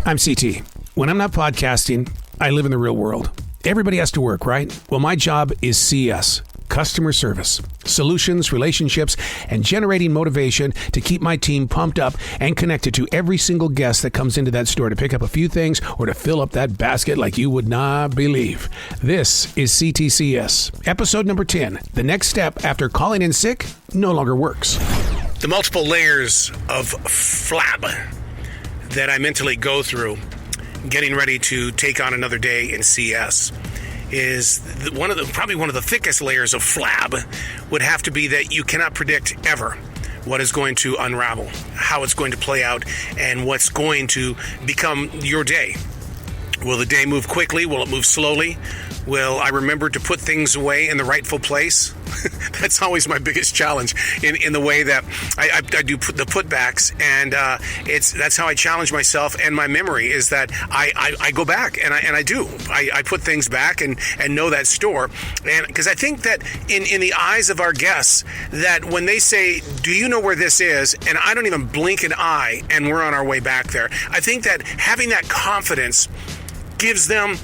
I'm CT. When I'm not podcasting, I live in the real world. Everybody has to work, right? Well, my job is CS, customer service, solutions, relationships, and generating motivation to keep my team pumped up and connected to every single guest that comes into that store to pick up a few things or to fill up that basket like you would not believe. This is C.T.C.S. Episode number 10. The next step after calling in sick no longer works. The multiple layers of flab that I mentally go through getting ready to take on another day in CS is probably one of the thickest layers of flab would have to be that you cannot predict ever what is going to unravel, how it's going to play out, and what's going to become your day. Will the day move quickly? Will it move slowly? Will I remember to put things away in the rightful place? That's always my biggest challenge in the way that I do the putbacks, and that's how I challenge myself and my memory is that I go back and I put things back and know that store, and because I think that in the eyes of our guests that when they say, do you know where this is, and I don't even blink an eye and we're on our way back there, I think that having that confidence gives them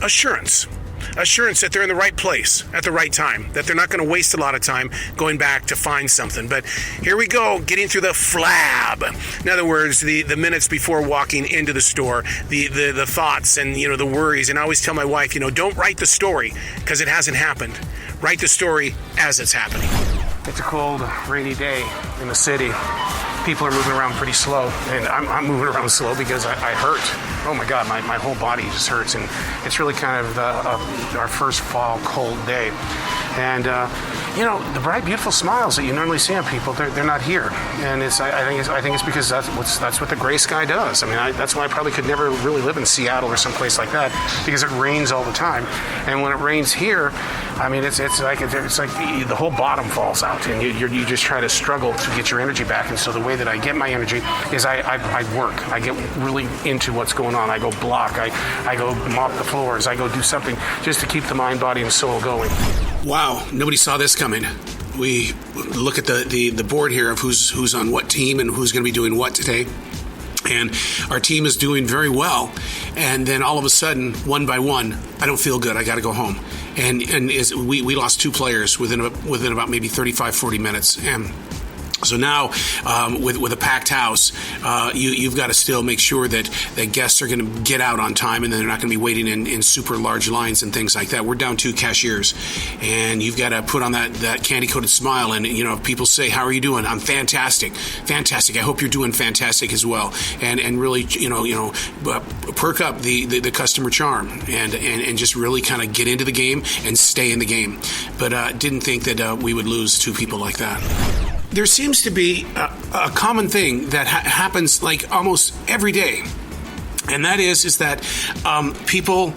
assurance that they're in the right place at the right time, that they're not going to waste a lot of time going back to find something. But here we go, getting through the flab. In other words, the minutes before walking into the store, the thoughts and, the worries. And I always tell my wife, don't write the story because it hasn't happened. Write the story as it's happening. It's a cold, rainy day in the city. People are moving around pretty slow, and I'm moving around slow because I hurt. Oh my God, my whole body just hurts, and it's really kind of our first fall cold day. And the bright, beautiful smiles that you normally see on people, they're not here. And I think it's because that's what the gray sky does. I mean, that's why I probably could never really live in Seattle or someplace like that, because it rains all the time. And when it rains here, I mean, it's like the whole bottom falls out, and you just try to struggle to get your energy back. And so the way that I get my energy is I work. I get really into what's going on. I go block. I go mop the floors. I go do something just to keep the mind, body, and soul going. Wow, nobody saw this coming. We look at the board here of who's on what team and who's going to be doing what today. And our team is doing very well. And then all of a sudden, one by one, I don't feel good. I got to go home. And we lost two players within about maybe 35, 40 minutes. And so now, with a packed house, you've got to still make sure that guests are going to get out on time, and then they're not going to be waiting in super large lines and things like that. We're down 2 cashiers, and you've got to put on that candy-coated smile. And if people say, "How are you doing?" I'm fantastic. I hope you're doing fantastic as well. And really, perk up the customer charm and just really kind of get into the game and stay in the game. But didn't think that we would lose 2 people like that. There seems to be a common thing that happens like almost every day, and that is that people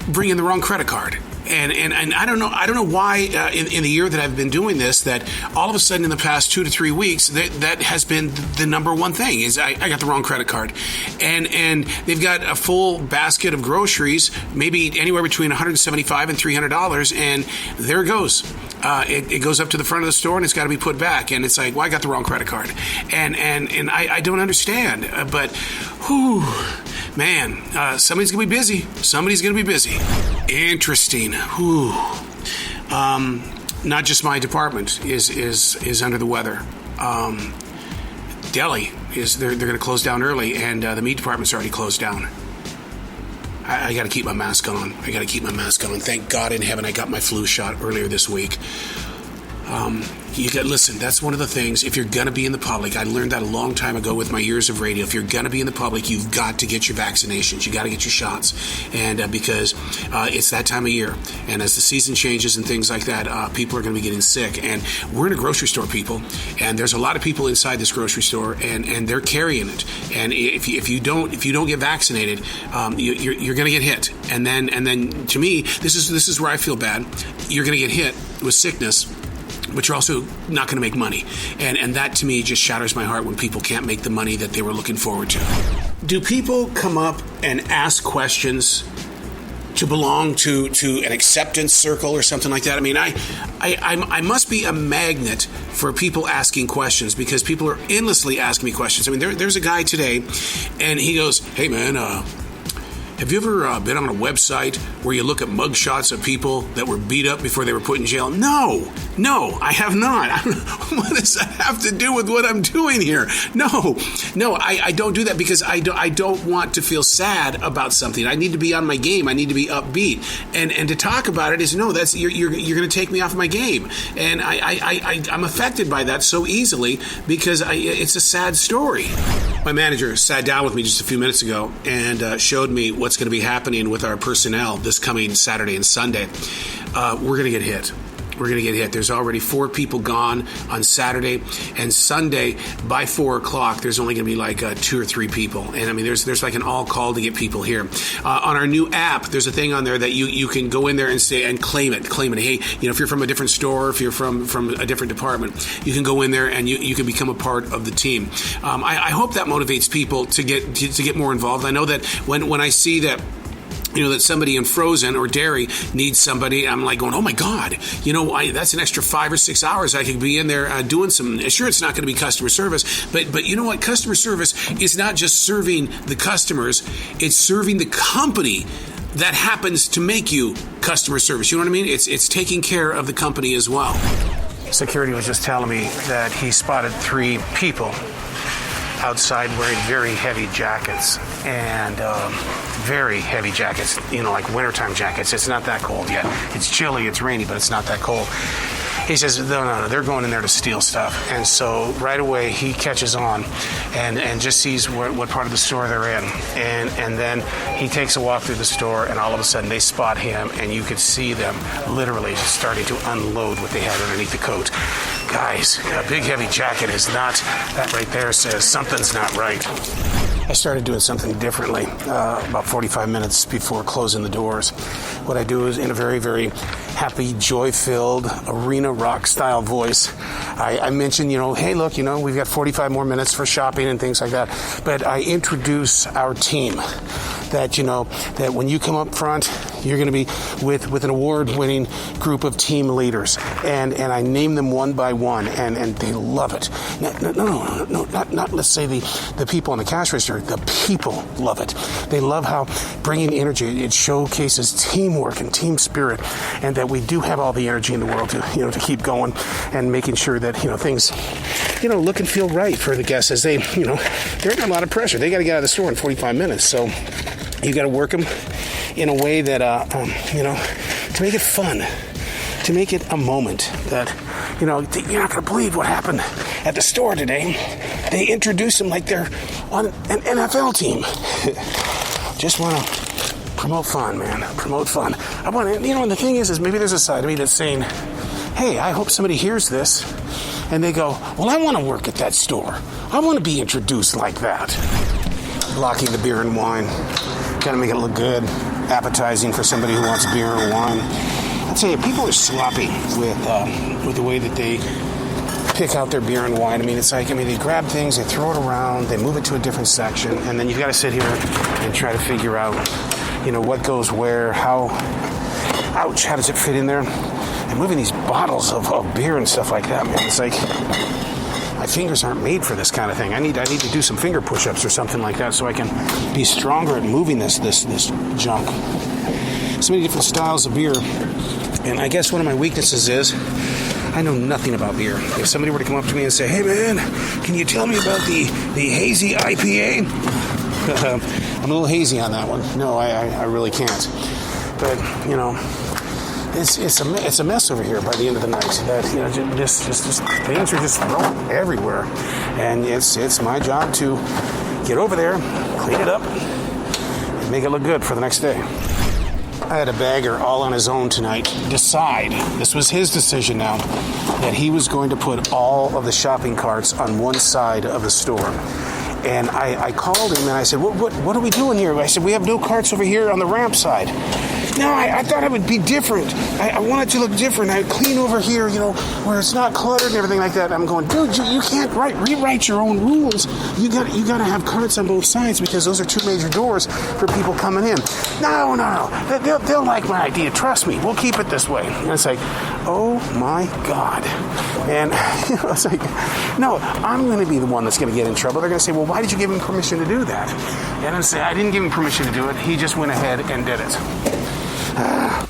bring in the wrong credit card. And I don't know why in the year that I've been doing this that all of a sudden in the past 2 to 3 weeks that has been the number one thing is I got the wrong credit card, and they've got a full basket of groceries, maybe anywhere between $175 and $300, and there it goes. It goes up to the front of the store and it's got to be put back, and it's like, well, I got the wrong credit card, and I don't understand, but whew, man, somebody's gonna be busy. Interesting. Whew. Not just my department is under the weather. Deli they're going to close down early, and the meat department's already closed down. I got to keep my mask on. Thank God in heaven I got my flu shot earlier this week. Listen, that's one of the things, if you're going to be in the public, I learned that a long time ago with my years of radio. If you're going to be in the public, you've got to get your vaccinations. You got to get your shots. And because it's that time of year. And as the season changes and things like that, people are going to be getting sick. And we're in a grocery store, people. And there's a lot of people inside this grocery store, and they're carrying it. And if you don't get vaccinated, you're going to get hit. And then to me, this is where I feel bad. You're going to get hit with sickness, but you're also not going to make money. And that, to me, just shatters my heart when people can't make the money that they were looking forward to. Do people come up and ask questions to belong to an acceptance circle or something like that. I mean, I must be a magnet for people asking questions, because people are endlessly asking me questions. I mean, there's a guy today, and he goes, "Hey man, have you ever been on a website where you look at mugshots of people that were beat up before they were put in jail?" No, I have not. What does that have to do with what I'm doing here? No, I don't do that, because I don't want to feel sad about something. I need to be on my game. I need to be upbeat, and to talk about it is you're going to take me off my game, and I'm affected by that so easily, because it's a sad story. My manager sat down with me just a few minutes ago and showed me what's going to be happening with our personnel this coming Saturday and Sunday. We're going to get hit. There's already 4 people gone on Saturday, and Sunday by 4 o'clock, there's only going to be like 2 or 3 people. And I mean, there's like an all call to get people here. On our new app, there's a thing on there that you can go in there and say and claim it. Hey, if you're from a different store, if you're from a different department, you can go in there and you can become a part of the team. I hope that motivates people to get more involved. I know that when I see that, that somebody in frozen or dairy needs somebody, I'm like going, oh my God, that's an extra 5 or 6 hours I could be in there doing some. Sure, it's not going to be customer service, but you know what? Customer service is not just serving the customers, it's serving the company that happens to make you customer service. You know what I mean? It's taking care of the company as well. Security was just telling me that he spotted 3 people outside wearing very heavy jackets, and very heavy jackets, like wintertime jackets. It's not that cold yet. It's chilly, it's rainy, but it's not that cold. He says, no, they're going in there to steal stuff. And so right away he catches on and just sees what part of the store they're in. And then he takes a walk through the store, and all of a sudden they spot him, and you could see them literally starting to unload what they had underneath the coat. Guys, a big heavy jacket is not, that right there says something's not right. I started doing something differently about 45 minutes before closing the doors. What I do is, in a very, very happy, joy-filled, arena rock-style voice, I mention, hey, look, we've got 45 more minutes for shopping and things like that. But I introduce our team. That when you come up front, you're going to be with an award-winning group of team leaders, and I name them one by one, and they love it. No, not let's say the people on the cash register. The people love it. They love how bringing energy, it showcases teamwork and team spirit, and that we do have all the energy in the world to keep going and making sure that things look and feel right for the guests, as they're under a lot of pressure. They got to get out of the store in 45 minutes, so you got to work them in a way that, to make it fun, to make it a moment that, you're not going to believe what happened at the store today. They introduced them like they're on an NFL team. Just want to promote fun, man. Promote fun. I want to, and the thing is maybe there's a side of me that's saying, hey, I hope somebody hears this and they go, well, I want to work at that store. I want to be introduced like that. Blocking the beer and wine. Got to make it look good, appetizing for somebody who wants beer or wine. I'll tell you, people are sloppy with the way that they pick out their beer and wine. They grab things, they throw it around, they move it to a different section, and then you've got to sit here and try to figure out, what goes where, how does it fit in there? And moving these bottles of beer and stuff like that, man, it's like my fingers aren't made for this kind of thing. I need to do some finger push-ups or something like that so I can be stronger at moving this junk. So many different styles of beer, and I guess one of my weaknesses is I know nothing about beer. If somebody were to come up to me and say, hey man, can you tell me about the hazy IPA? I'm a little hazy on that one. No, I really can't. But, it's a mess over here by the end of the night. That just things are just thrown everywhere, and it's my job to get over there, clean it up, and make it look good for the next day. I had a bagger all on his own tonight decide, this was his decision now, that he was going to put all of the shopping carts on one side of the store. And I called him and I said, what are we doing here? I said, we have no carts over here on the ramp side. no, I thought it would be different. I want it to look different. I would clean over here, where it's not cluttered and everything like that. I'm going, dude, you can't rewrite your own rules. You got to have carts on both sides because those are two major doors for people coming in. No. They'll like my idea. Trust me. We'll keep it this way. And it's like, oh my God. And it's like, no, I'm going to be the one that's going to get in trouble. They're going to say, well, why did you give him permission to do that? And I'm saying, I didn't give him permission to do it. He just went ahead and did it.